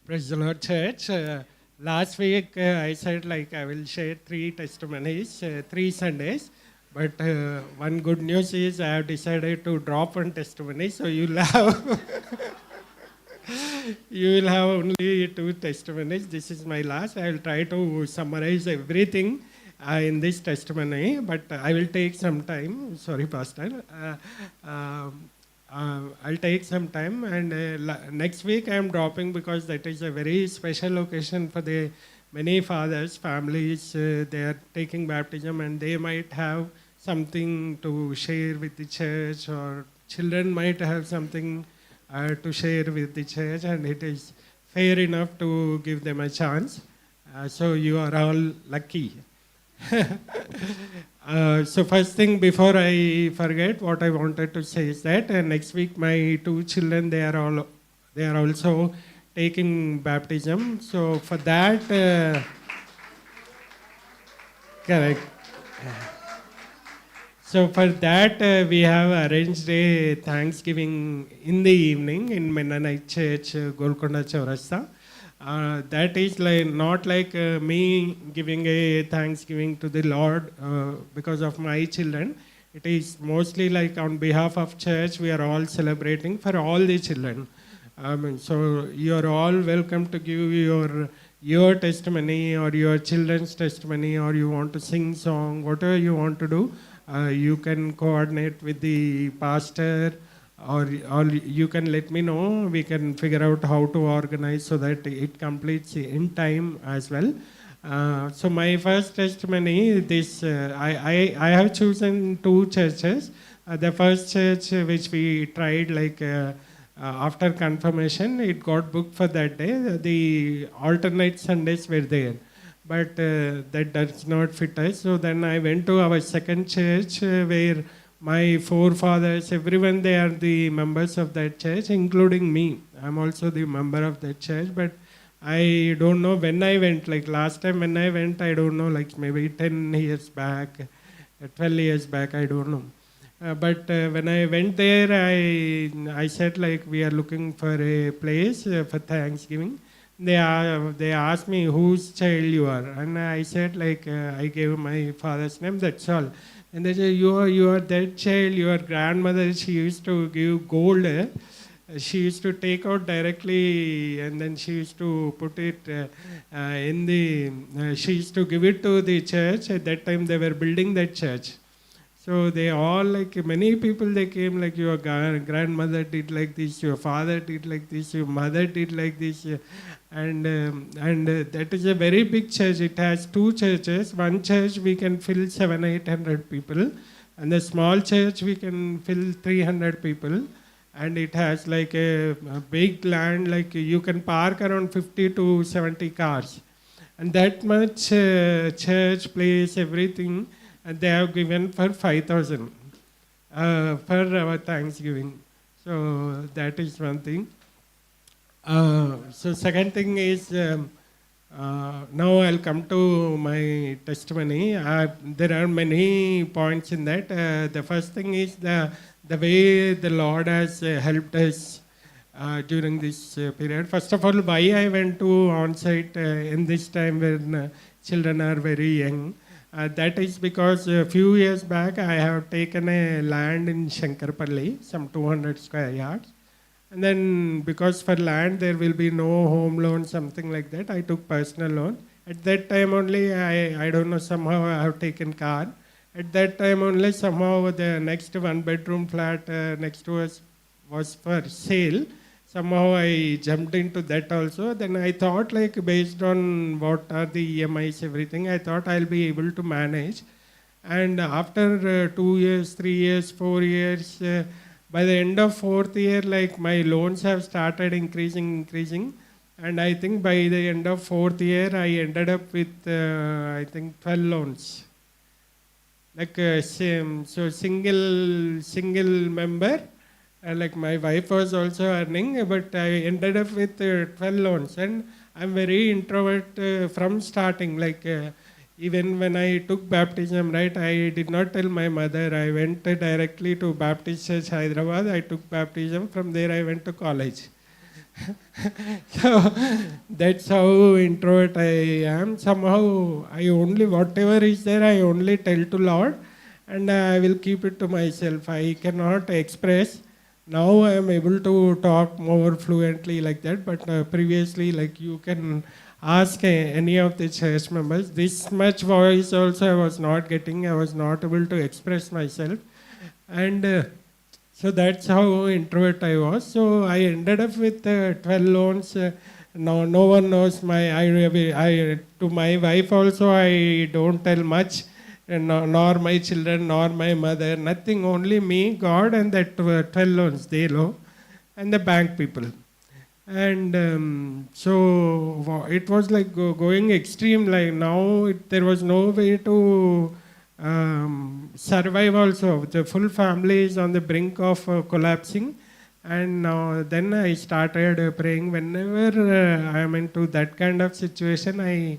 Praise the Lord, church. Last week I said like I will share 3 testimonies, 3 Sundays. But one good news is I have decided to drop one testimony, so you'll have you will have only 2 testimonies. This is my last. I will try to summarize everything in this testimony, but I will take some time. Sorry, Pastor. I'll take some time, and next week I am dropping because that is a very special occasion for the many fathers, families. They are taking baptism, and they might have something to share with the church, or children might have something to share with the church, and it is fair enough to give them a chance. So you are all lucky. So first thing, before I forget, what I wanted to say is that next week my 2 children, they are also taking baptism. So for that, correct. So for that, we have arranged a Thanksgiving in the evening in Mennonite Church, Golconda Chaurasta. That is like not like me giving a thanksgiving to the Lord because of my children. It is mostly like on behalf of church, we are all celebrating for all the children. So you are all welcome to give your testimony or your children's testimony, or you want to sing song, whatever you want to do. You can coordinate with the pastor, or you can let me know. We can figure out how to organize so that it completes in time as well. So my first testimony, this I have chosen 2 churches. The first church which we tried like after confirmation, it got booked for that day. The alternate Sundays were there, but that does not fit us. So then I went to our second church where my forefathers, everyone, they are the members of that church, including me. I'm also the member of that church, but I don't know when I went. Like last time when I went, I don't know, like maybe 10 years back, 12 years back, I don't know. But when I went there, I said like we are looking for a place for Thanksgiving. They asked me whose child you are, and I said like I gave my father's name. That's all. And they say, you are that child, your grandmother, she used to give gold. She used to take out directly, and then she used to put it she used to give it to the church. At that time, they were building that church. So they all, like many people, they came like your grandmother did like this, your father did like this, your mother did like this. And that is a very big church. It has 2 churches. One church we can fill 700-800 people, and the small church we can fill 300 people. And it has like a big land, like you can park around 50 to 70 cars, and that much church place, everything, and they have given for 5,000 for our Thanksgiving. So that is one thing. So second thing is, now I'll come to my testimony. There are many points in that. The first thing is the way the Lord has helped us during this period. First of all, why I went to on-site in this time when children are very young. That is because a few years back I have taken a land in Shankarpalli, some 200 square yards. And then because for land there will be no home loan, something like that, I took personal loan. At that time only, I don't know, somehow I have taken car. At that time only, somehow the next 1-bedroom flat next to us was for sale. Somehow I jumped into that also. Then I thought, like based on what are the EMIs, everything, I thought I'll be able to manage. And after 2 years, 3 years, 4 years, by the end of 4th year, like my loans have started increasing. And I think by the end of 4th year, I ended up with, I think 12 loans. Like same, so single member, like my wife was also earning, but I ended up with 12 loans. And I'm very introvert from starting, like even when I took baptism, right, I did not tell my mother. I went directly to Baptist Church, Hyderabad. I took baptism. From there, I went to college. So that's how introvert I am. Somehow I only, whatever is there, I only tell to Lord, and I will keep it to myself. I cannot express. Now I am able to talk more fluently like that, but previously, like you can ask any of the church members, this much voice also I was not getting. I was not able to express myself, and so that's how introvert I was. So I ended up with 12 loans. No one knows to my wife also I don't tell much, nor my children, nor my mother, nothing. Only me, God, and that 12 loans they know, and the bank people. And it was like going extreme. Like now, there was no way to survive. Also, the full family is on the brink of collapsing. And then I started praying. Whenever I am into that kind of situation, I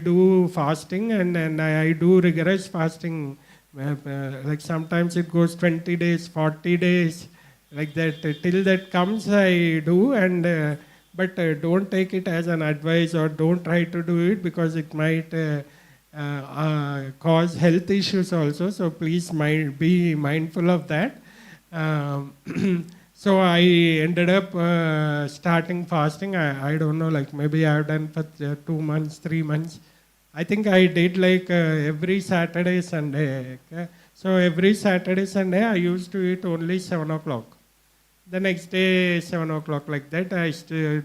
do fasting, and I do rigorous fasting. Like sometimes it goes 20 days, 40 days, like that. Till that comes, I do, and but don't take it as an advice, or don't try to do it, because it might cause health issues also. So please be mindful of that. Um, so I ended up starting fasting. I don't know, like maybe I've done for 2 months, 3 months. I think I did like every Saturday, Sunday. Okay? So every Saturday, Sunday, I used to eat only 7 o'clock. The next day, 7 o'clock, like that, I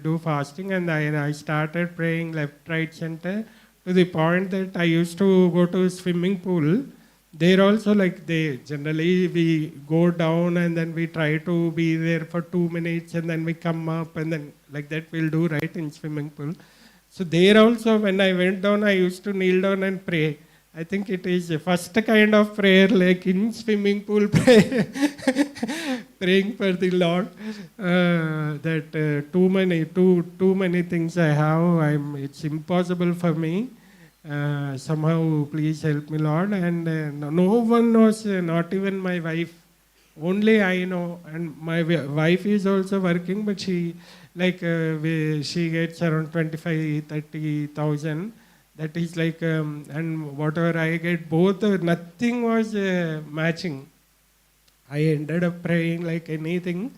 do fasting, and I started praying left, right, center, to the point that I used to go to swimming pool. There also, like they generally we go down and then we try to be there for 2 minutes and then we come up, and then like that we'll do right in swimming pool. So there also, when I went down, I used to kneel down and pray. I think it is the first kind of prayer, like in swimming pool prayer, praying for the Lord. That too many things I have. It's impossible for me. Somehow, please help me, Lord. And no one knows, not even my wife. Only I know, and my wife is also working, but she she gets around 25,000, 30,000. That is like, and whatever I get, both nothing was matching. I ended up praying like anything,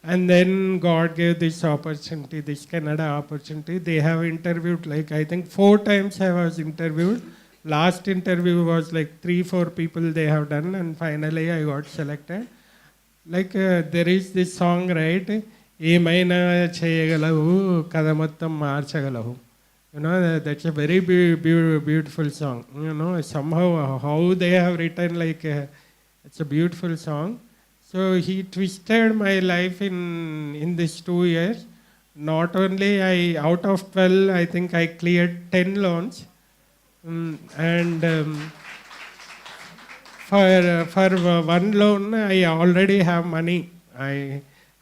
and then God gave this opportunity, this Canada opportunity. They have interviewed, like I think 4 times I was interviewed. Last interview was like 3-4 people they have done, and finally I got selected. Like there is this song, right? ఏమైనా చేయగలవు కథ మొత్తం మార్చగలవు. That's a very beautiful song. Somehow how they have written, like it's a beautiful song. So he twisted my life in these 2 years. Not only out of 12, I think I cleared 10 loans. And for one loan, I already have money.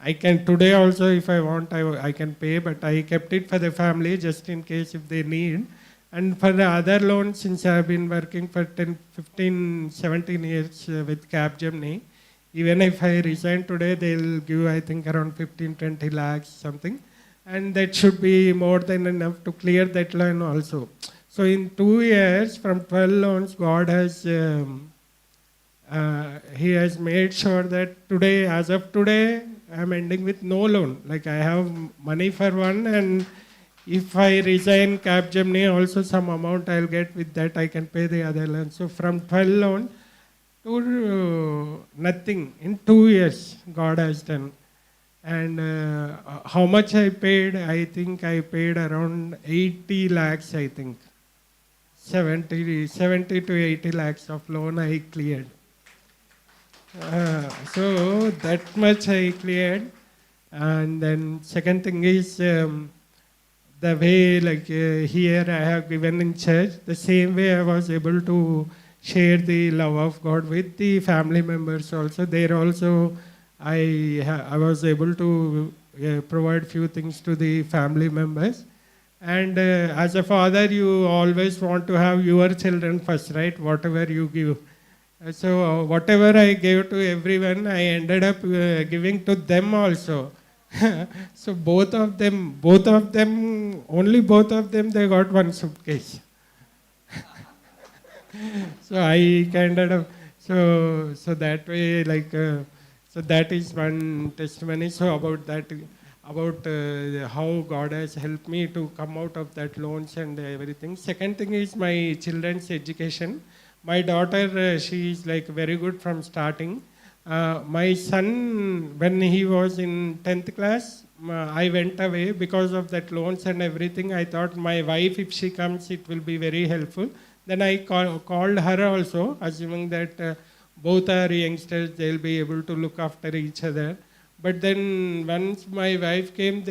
I can today also, if I want, I can pay, but I kept it for the family just in case if they need. And for the other loans, since I've been working for 10, 15, 17 years with Capgemini, even if I resign today, they'll give, I think, around 15, 20 lakhs, something. And that should be more than enough to clear that loan also. So in 2 years, from 12 loans, God has, He has made sure that today, as of today, I'm ending with no loan. Like I have money for one, and if I resign Capgemini, also some amount I'll get. With that, I can pay the other loan. So from 12 loan to nothing in 2 years, God has done. And how much I paid? I think I paid around 80 lakhs. I think 70 to 80 lakhs of loan I cleared. So that much I cleared. And then second thing is the way, like here I have given in church, the same way I was able to share the love of God with the family members also. There also I was able to provide few things to the family members. And as a father, you always want to have your children first, right? Whatever you give. So whatever I gave to everyone, I ended up giving to them also. So only both of them, they got one suitcase. So I kind of, so that way, like, so that is one testimony. So about that, about how God has helped me to come out of that loans and everything. Second thing is my children's education. My daughter, she is like very good from starting. My son, when he was in 10th class, I went away because of that loans and everything. I thought my wife, if she comes, it will be very helpful. Then I called her also, assuming that both are youngsters, they'll be able to look after each other. But then once my wife came,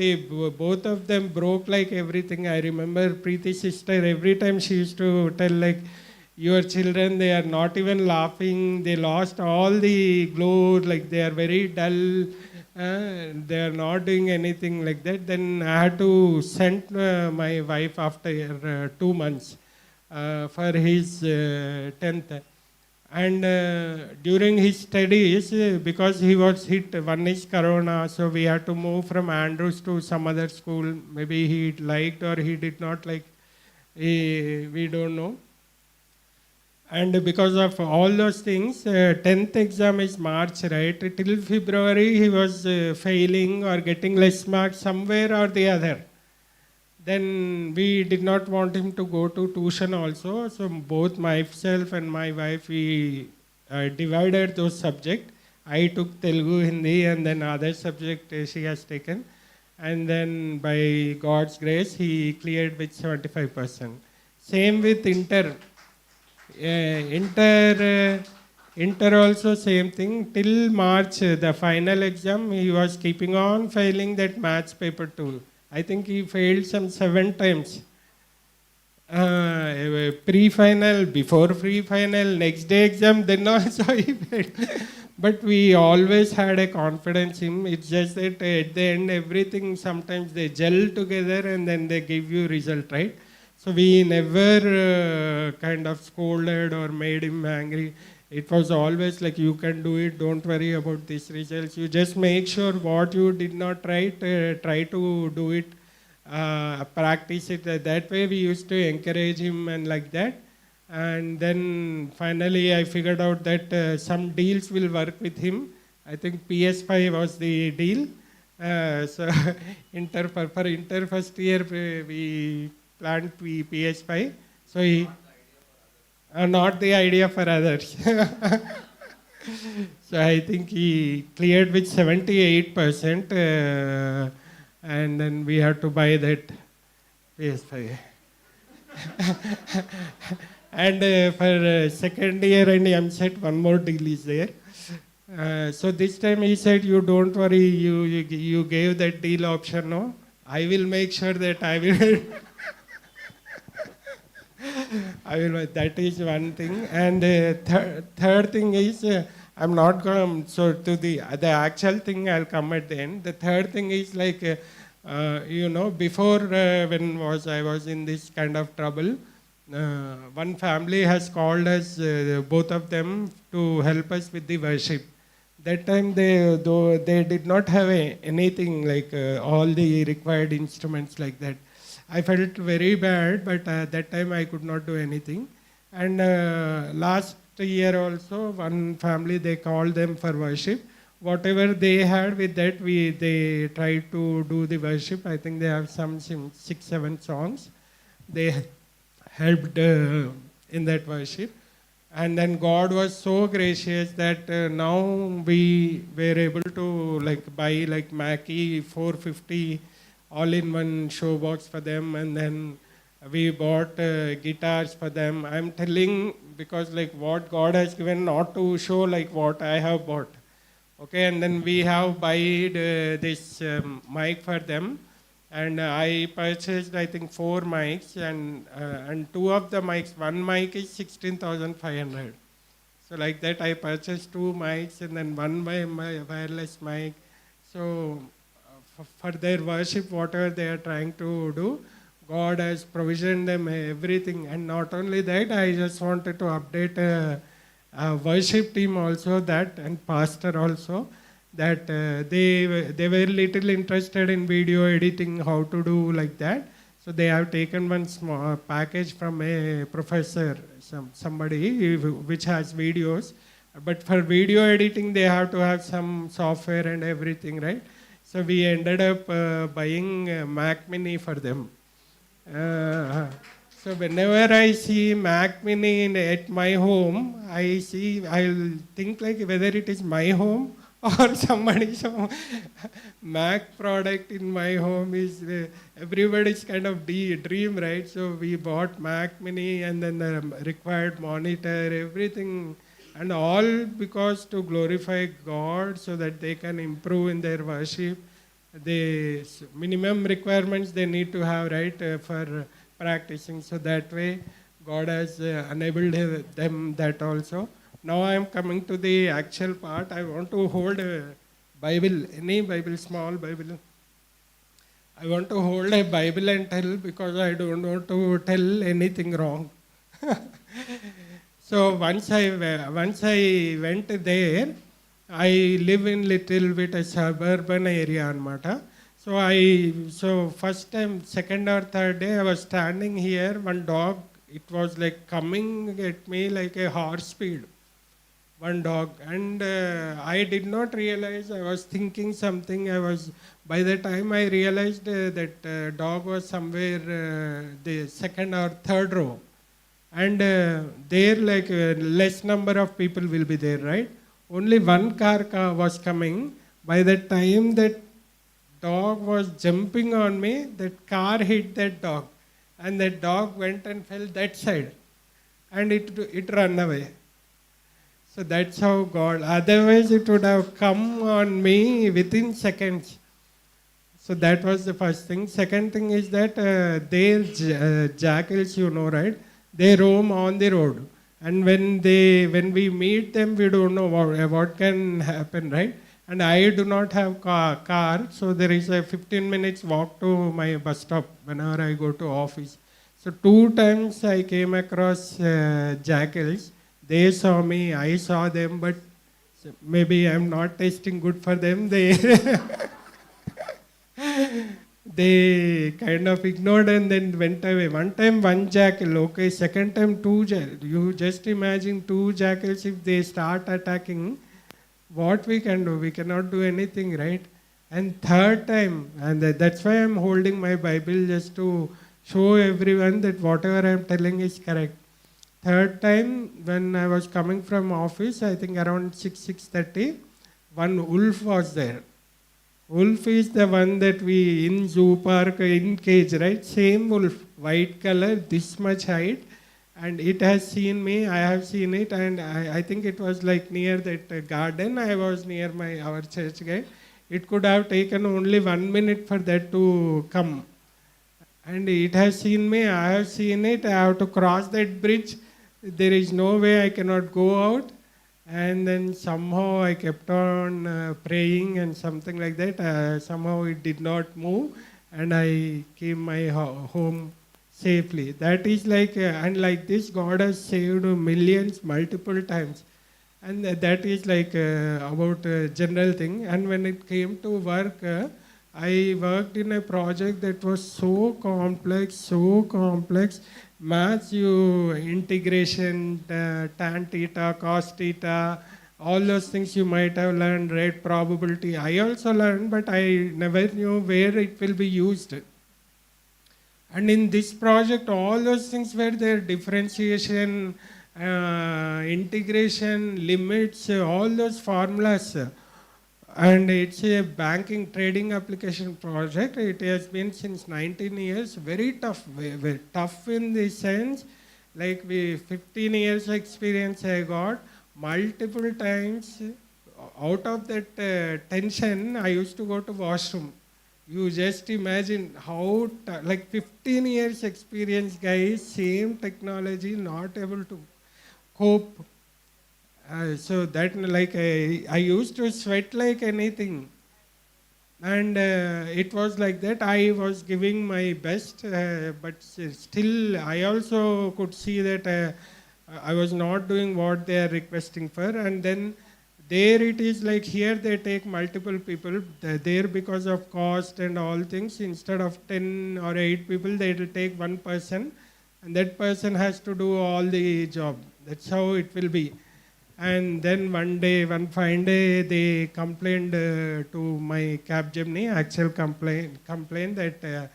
both of them broke like everything. I remember Preeti's sister, every time she used to tell like, your children, they are not even laughing, they lost all the glow, like they are very dull, they are not doing anything like that. Then I had to send my wife after 2 months for his 10th. And during his studies, because he was hit, one is Corona, so we had to move from Andrews to some other school. Maybe he liked or he did not like, we don't know. And because of all those things, 10th exam is March, right? Till February, he was failing or getting less marks somewhere or the other. Then we did not want him to go to tuition also. So both myself and my wife, we divided those subjects. I took Telugu, Hindi, and then other subject she has taken. And then by God's grace, he cleared with 75%. Same with Inter. Inter also same thing. Till March, the final exam, he was keeping on failing that maths paper too. I think he failed some 7 times. Pre-final, before pre-final, next day exam, then also he failed. But we always had a confidence in him. It's just that at the end, everything, sometimes they gel together and then they give you result, right? So we never kind of scolded or made him angry. It was always like, you can do it, don't worry about these results. You just make sure what you did not write, try to do it, practice it. That way we used to encourage him and like that. And then finally I figured out that some deals will work with him. I think PS5 was the deal. So for Inter first year, we planned PS5. So he, not the idea for others. So I think he cleared with 78%, and then we had to buy that PS5. And for second year and MSET, one more deal is there. So this time he said, you don't worry, you gave that deal option, no? I will make sure that I will. That is one thing. And third thing is, I'm not going, so to the actual thing, I'll come at the end. The third thing is like, before when I was in this kind of trouble, one family has called us, both of them, to help us with the worship. That time though they did not have anything like all the required instruments like that. I felt very bad, but that time I could not do anything. And last year also, one family, they called them for worship. Whatever they had with that, they tried to do the worship. I think they have some 6-7 songs. They helped in that worship. And then God was so gracious that now we were able to like buy like Mackie 450 all-in-one show box for them, and then we bought guitars for them. I'm telling because like what God has given, not to show like what I have bought. Okay, and then we have bought this mic for them, and I purchased I think 4 mics, and 2 of the mics. One mic is 16,500. So like that, I purchased 2 mics and then one wireless mic. So for their worship, whatever they are trying to do, God has provisioned them everything. And not only that, I just wanted to update worship team also that, and pastor also. that they were little interested in video editing, how to do like that. So they have taken one small package from a professor, somebody which has videos. But for video editing, they have to have some software and everything, right? So we ended up buying Mac Mini for them. Uh, so whenever I see Mac Mini at my home, I'll think like whether it is my home or somebody's home. Mac product in my home is everybody's kind of dream, right? So we bought Mac Mini and then the required monitor, everything, and all because to glorify God so that they can improve in their worship. The minimum requirements they need to have, right, for practicing. So that way, God has enabled them that also. Now I am coming to the actual part. I want to hold a Bible, any Bible, small Bible. I want to hold a Bible and tell because I don't want to tell anything wrong. So once I went there, I live in little bit a suburban area anamata. So first time, second or third day, I was standing here. One dog, it was like coming at me like a horse speed. One dog, and I did not realize. I was thinking something. By the time I realized that dog was somewhere the second or third row, and there like less number of people will be there, right? Only one car was coming. By the time that dog was jumping on me, that car hit that dog, and that dog went and fell that side, and it ran away. So that's how God. Otherwise, it would have come on me within seconds. So that was the first thing. Second thing is that jackals, you know, right? They roam on the road. And when we meet them, we don't know what can happen, right? And I do not have car, so there is a 15 minutes walk to my bus stop whenever I go to office. So 2 times I came across jackals. They saw me, I saw them, but maybe I'm not tasting good for them. They kind of ignored and then went away. One time, one jackal, okay. Second time, 2 jackals. You just imagine 2 jackals, if they start attacking, what we can do? We cannot do anything, right? And third time, and that's why I'm holding my Bible just to show everyone that whatever I'm telling is correct. Third time, when I was coming from office, I think around 6:30, one wolf was there. Wolf is the one that we in zoo park in cage, right? Same wolf, white color, this much height, and it has seen me. I have seen it, and I think it was like near that garden. I was near our church gate. It could have taken only 1 minute for that to come, and it has seen me. I have seen it. I have to cross that bridge. There is no way I cannot go out. And then somehow I kept on praying and something like that. Somehow it did not move, and I came my home safely. That is like, and like this, God has saved millions multiple times. And that is like about a general thing. And when it came to work, I worked in a project that was so complex, maths, integration, tan theta, cos theta, all those things you might have learned, right? Probability. I also learned, but I never knew where it will be used. And in this project, all those things were there: differentiation, integration, limits, all those formulas. And it's a banking trading application project. It has been since 19 years. Very tough, very tough in the sense, like 15 years experience I got. Multiple times, out of that tension, I used to go to washroom. You just imagine how, like 15 years experience guys, same technology, not able to cope. So that like I used to sweat like anything, and it was like that. I was giving my best, but still I also could see that I was not doing what they are requesting for. And then There it is like here they take multiple people. There because of cost and all things, instead of 10 or 8 people, they will take one person, and that person has to do all the job. That's how it will be. And then one fine day, they complained to my Capgemini, actual complaint uh,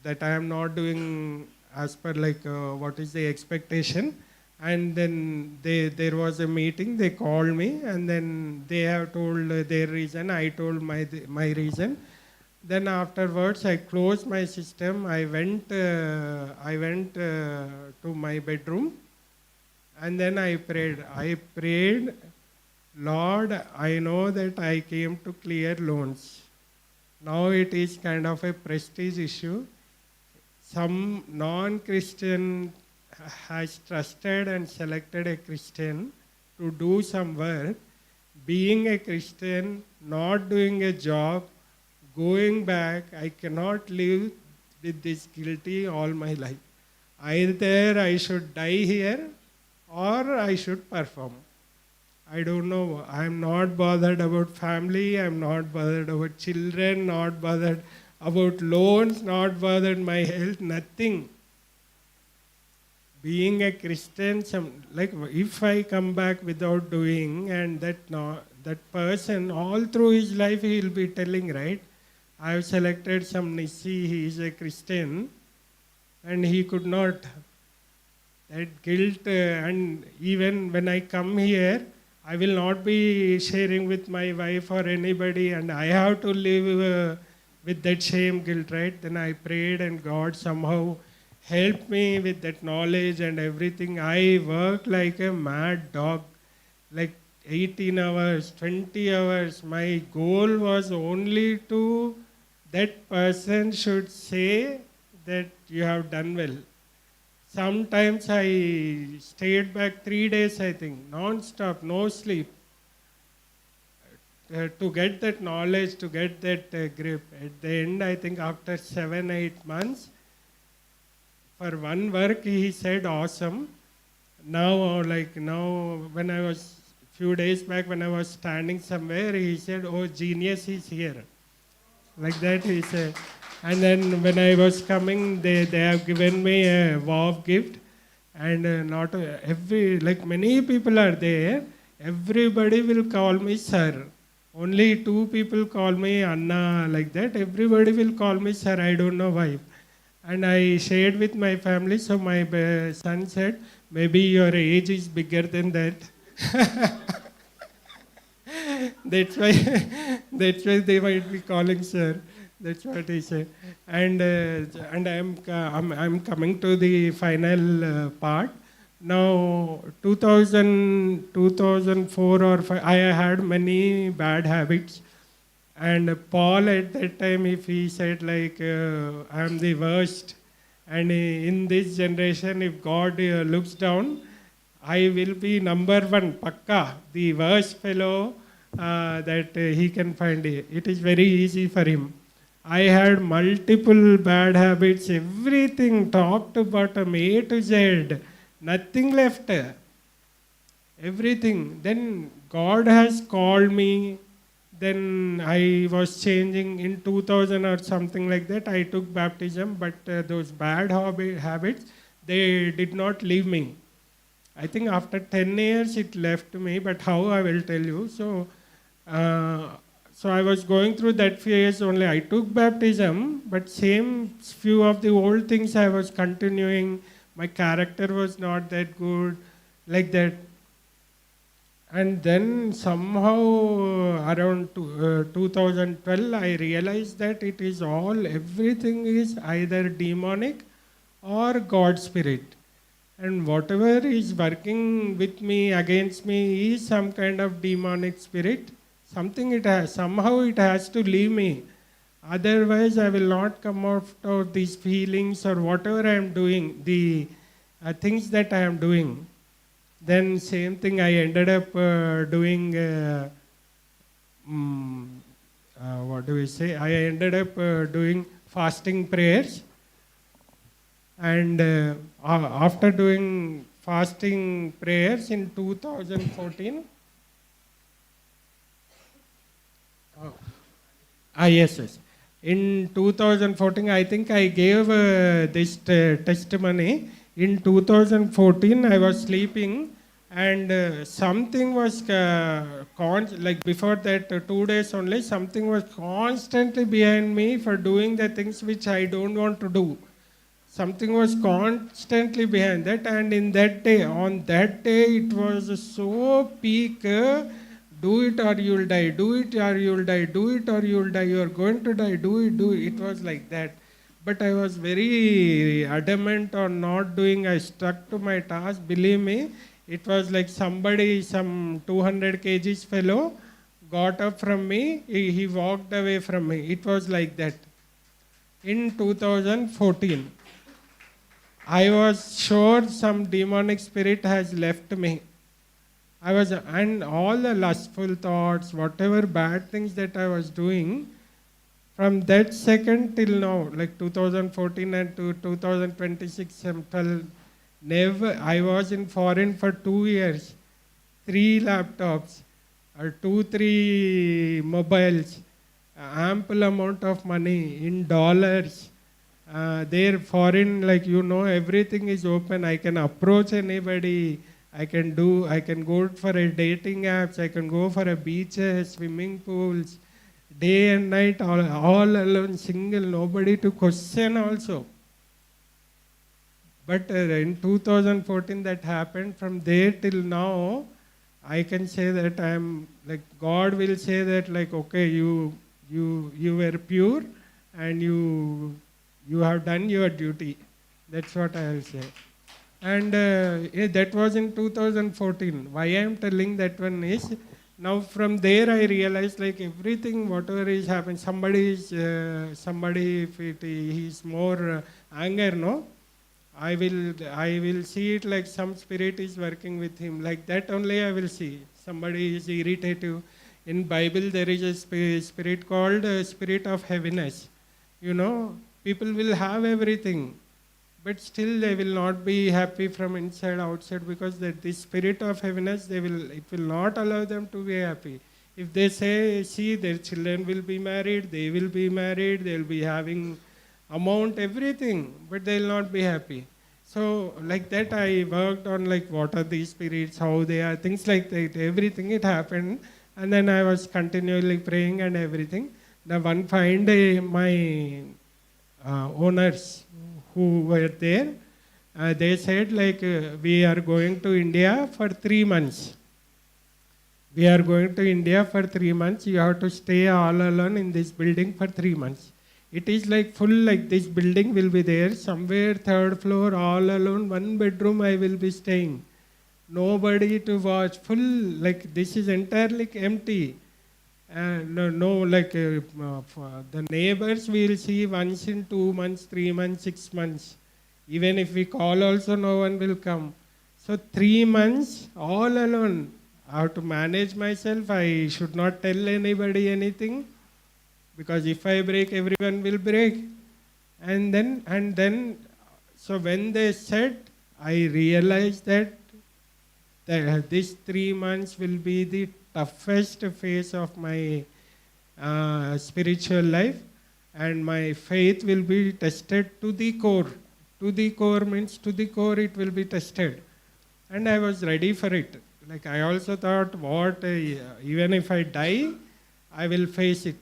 that I am not doing as per like what is the expectation. And then there was a meeting, they called me, and then they have told their reason, I told my reason. Then afterwards, I closed my system, I went to my bedroom, and then I prayed, Lord, I know that I came to clear loans. Now it is kind of a prestige issue. Some non-Christian has trusted and selected a Christian to do some work. Being a Christian, not doing a job, going back, I cannot live with this guilty all my life. Either I should die here or I should perform. I don't know. I'm not bothered about family. I'm not bothered about children. Not bothered about loans. Not bothered my health. Nothing. Being a Christian, like if I come back without doing, and that person all through his life he will be telling, right? I have selected some Nissi. He is a Christian, and he could not. That guilt, and even when I come here, I will not be sharing with my wife or anybody, and I have to live with that shame, guilt, right? Then I prayed, and God somehow helped me with that knowledge and everything. I worked like a mad dog, like 18 hours, 20 hours. My goal was only to that person should say that you have done well. Sometimes I stayed back 3 days, I think, non-stop, no sleep, to get that knowledge, to get that grip. At the end, I think after 7, 8 months, for one work, he said, awesome. Now, when I was, few days back, when I was standing somewhere, he said, oh, genius is here. Like that, he said. And then when I was coming, they have given me a wow gift. And not like many people are there, everybody will call me sir. Only 2 people call me Anna, like that. Everybody will call me sir, I don't know why. And I shared with my family, so my son said, maybe your age is bigger than that. That's why, that's why they might be calling sir. That's what he said. And I'm coming to the final part. Now, 2004 or 5, I had many bad habits. And Paul at that time, if he said like, I am the worst, and in this generation, if God looks down, I will be number 1, pakka, the worst fellow that he can find. It is very easy for him. I had multiple bad habits, everything, top to bottom, A to Z, nothing left. Everything. Then God has called me. Then I was changing in 2000 or something like that. I took baptism, but those bad habits, they did not leave me. I think after 10 years it left me, but how I will tell you. So I was going through that phase only. I took baptism, but same few of the old things I was continuing. My character was not that good, like that. And then somehow around 2012, I realized that it is everything is either demonic or God spirit. And whatever is working with me, against me, is some kind of demonic spirit. Somehow it has to leave me. Otherwise, I will not come out of these feelings or whatever I am doing, the things that I am doing. Then same thing, I ended up doing, what do we say? I ended up doing fasting prayers. And after doing fasting prayers in 2014, Yes, yes. In 2014, I think I gave this testimony. In 2014, I was sleeping, and something was like before that 2 days only, something was constantly behind me for doing the things which I don't want to do. Something was constantly behind that, and in that day, on that day, it was so peak. Do it or you'll die, do it or you'll die, do it or you'll die, you are going to die, do it, do it. It was like that. But I was very adamant on not doing. I stuck to my task. Believe me, it was like somebody, some 200 kgs fellow, got up from me, he walked away from me. It was like that. In 2014, I was sure some demonic spirit has left me. And all the lustful thoughts, whatever bad things that I was doing, from that second till now, like 2014 and to 2026, I'm never, I was in foreign for 2 years, 3 laptops, or 2, 3 mobiles, ample amount of money in dollars. There foreign, like everything is open. I can approach anybody. I can go for a dating apps. I can go for a beaches, swimming pools, day and night, all alone, single, nobody to question also. But in 2014 that happened. From there till now, I can say that I'm like, God will say that, like, okay, you were pure, and you have done your duty. That's what I will say. And that was in 2014. Why I am telling that one is, now from there I realized, like, everything, whatever is happening, somebody if he is more anger, no, I will see it like some spirit is working with him. Like that only I will see. Somebody is irritative. In Bible there is a spirit called spirit of heaviness. People will have everything, but still they will not be happy from inside outside, because this spirit of heaviness, it will not allow them to be happy. If they say, see, their children will be married, they will be married, they will be having amount, everything, but they will not be happy. So like that I worked on, like, what are these spirits, how they are, things like that, everything. It happened, and then I was continually praying and everything. The one fine day, my owners who were there, they said, like, we are going to India for 3 months. We are going to India for 3 months. You have to stay all alone in this building for 3 months. It is like full, like this building will be there, somewhere 3rd floor, all alone, 1 bedroom I will be staying. Nobody to watch, full, like this is entirely empty. The neighbors we'll see once in 2 months, 3 months, 6 months. Even if we call also, no one will come. So 3 months, all alone. I have to manage myself. I should not tell anybody anything, because if I break, everyone will break. And then, so when they said, I realized that these 3 months will be the toughest phase of my spiritual life, and my faith will be tested to the core. To the core means, to the core it will be tested. And I was ready for it. Like, I also thought, even if I die, I will face it.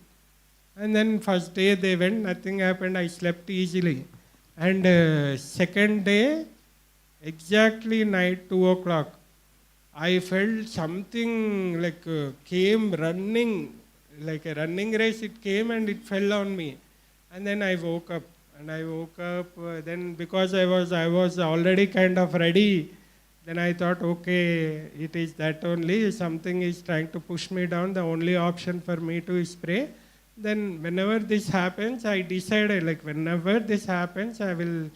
And then first day they went, nothing happened, I slept easily. And second day, exactly night 2 o'clock, I felt something like came running, like a running race. It came and it fell on me. And then I woke up. Then because I was already kind of ready, then I thought, okay, it is that only. Something is trying to push me down. The only option for me to is pray. Then whenever this happens, I decided, like, whenever this happens, I will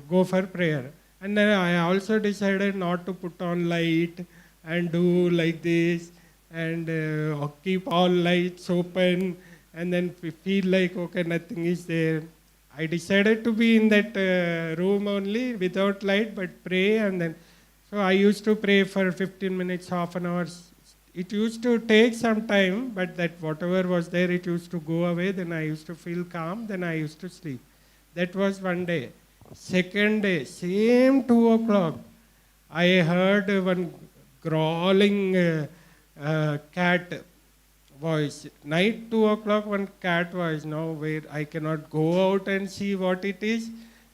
go for prayer. And then I also decided not to put on light and do like this and keep all lights open, and then feel like, okay, nothing is there. I decided to be in that room only without light, but pray. And then, so I used to pray for 15 minutes, half an hour, it used to take some time, but that whatever was there, it used to go away. Then I used to feel calm. Then I used to sleep. That was one day. Second day, same 2 o'clock, I heard one growling cat voice. Night 2 o'clock, one cat voice. Now where I cannot go out and see what it is,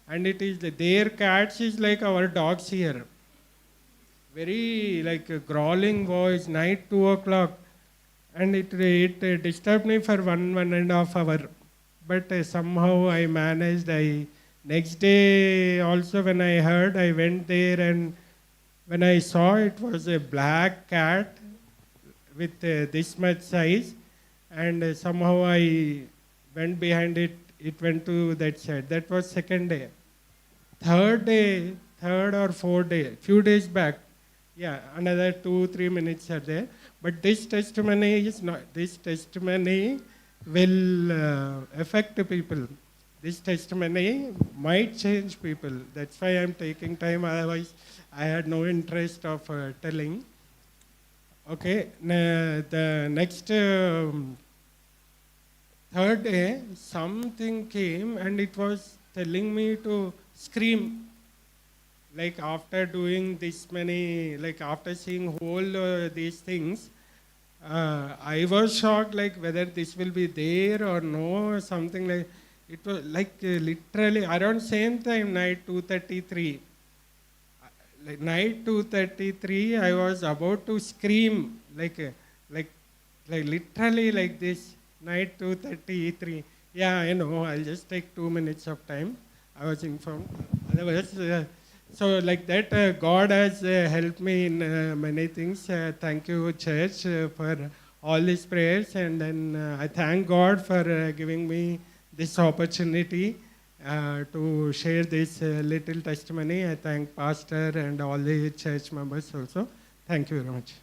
and it is their cats is like our dogs here. Very like a growling voice. Night 2 o'clock, and it disturbed me for 1.5 hours. But somehow I managed. I next day also when I heard, I went there, and when I saw it was a black cat with this much size, and somehow I went behind it. It went to that side. That was second day. Third day, third or fourth day, few days back. Yeah, another 2-3 minutes are there. But this testimony is not. This testimony will affect people. This testimony might change people. That's why I'm taking time. Otherwise, I had no interest of telling. Okay, the next third day, something came and it was telling me to scream. Like after doing this many, like after seeing whole these things, I was shocked, like whether this will be there or no, something like. It was like literally around same time, night 2:33. Like night 2:33, I was about to scream, like literally like this. Night 2:33. Yeah, I know. I'll just take 2 minutes of time. I was informed. Otherwise, so like that, God has helped me in many things. Thank you, church, for all these prayers, and then I thank God for giving me this opportunity to share this little testimony. I thank Pastor and all the church members also. Thank you very much.